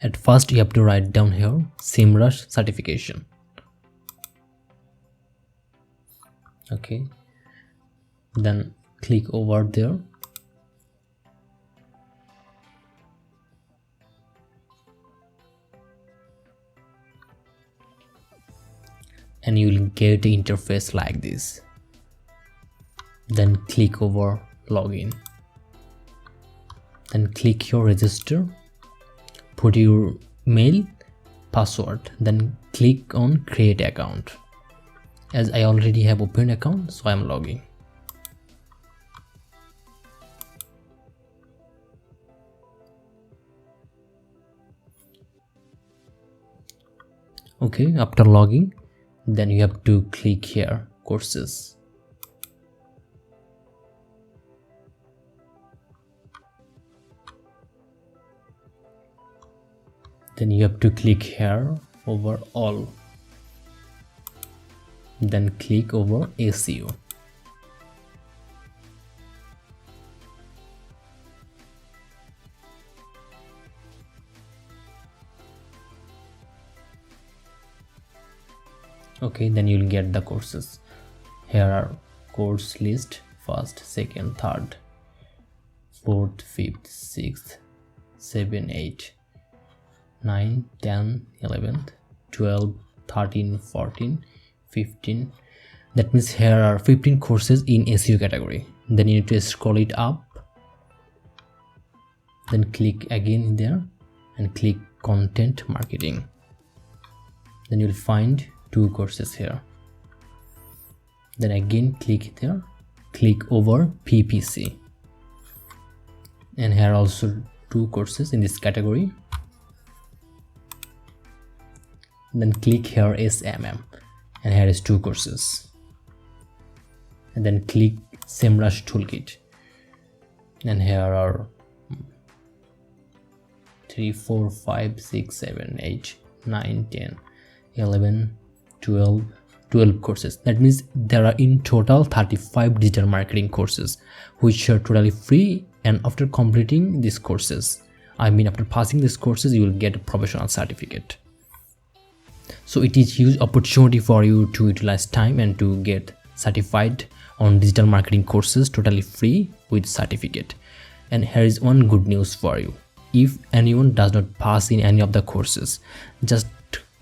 At first you have to write down here SEMrush certification. Okay, then click over there. And you will get an interface like this. Then click over login. Then click here register. Put your mail, password. Then click on create account. As I already have opened account, so I am logging. Okay, after logging, then you have to click here courses. Then you have to click here over all. Then click over SEO. Okay, then you'll get the courses. Here are course list: first, second, third, fourth, fifth, sixth, 7, 8, 9, 10, 11, 12, 13, 14, 15. That means here are 15 courses in SEO category. Then you need to scroll it up. Then click again there and click content marketing. Then you'll find 2 courses here. Then again click there, click over PPC, and here also 2 courses in this category. Then click here SMM, and here is 2 courses. And then click SEMrush toolkit, and here are 3, 4, 5, 6, 7, 8, 9, 10, 11, 12 courses. That means there are in total 35 digital marketing courses, which are totally free. And after completing these courses, after passing these courses, you will get a professional certificate. So it is huge opportunity for you to utilize time and to get certified on digital marketing courses totally free with certificate. And here is one good news for you. If anyone does not pass in any of the courses, just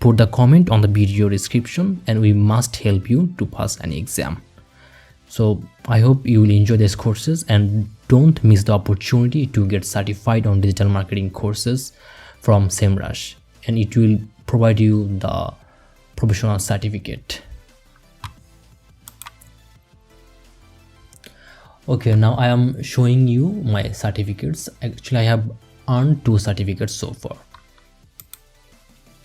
put the comment on the video description and we must help you to pass any exam. So I hope you will enjoy these courses and don't miss the opportunity to get certified on digital marketing courses from SEMrush, and it will provide you the professional certificate. Okay, now I am showing you my certificates. Actually, I have earned 2 certificates so far.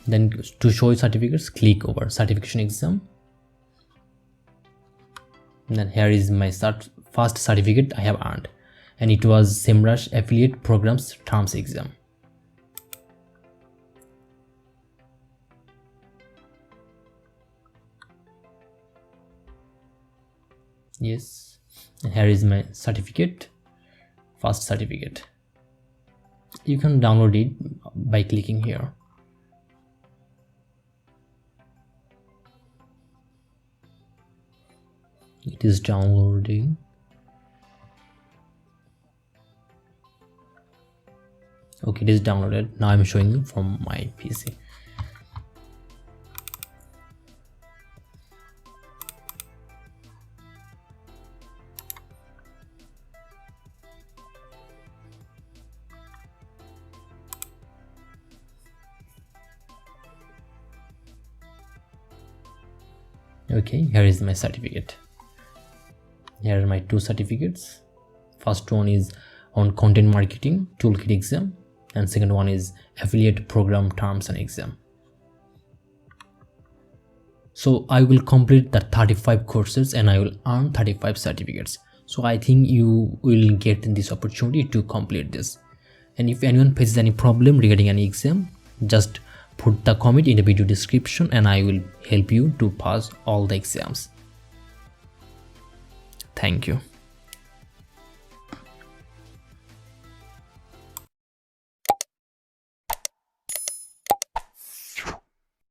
Then to show certificates, click over certification exam. And then here is my first certificate I have earned, and it was SEMrush affiliate programs terms exam. Yes, and here is my certificate, first certificate. You can download it by clicking here. It is downloading. Okay, it is downloaded. Now I'm showing you from my PC. Okay, here is my certificate. Here are my 2 certificates. First one is on content marketing toolkit exam, and second one is affiliate program terms and exam. So I will complete the 35 courses and I will earn 35 certificates. So I think you will get this opportunity to complete this. And if anyone faces any problem regarding any exam, just put the comment in the video description and I will help you to pass all the exams. Thank you.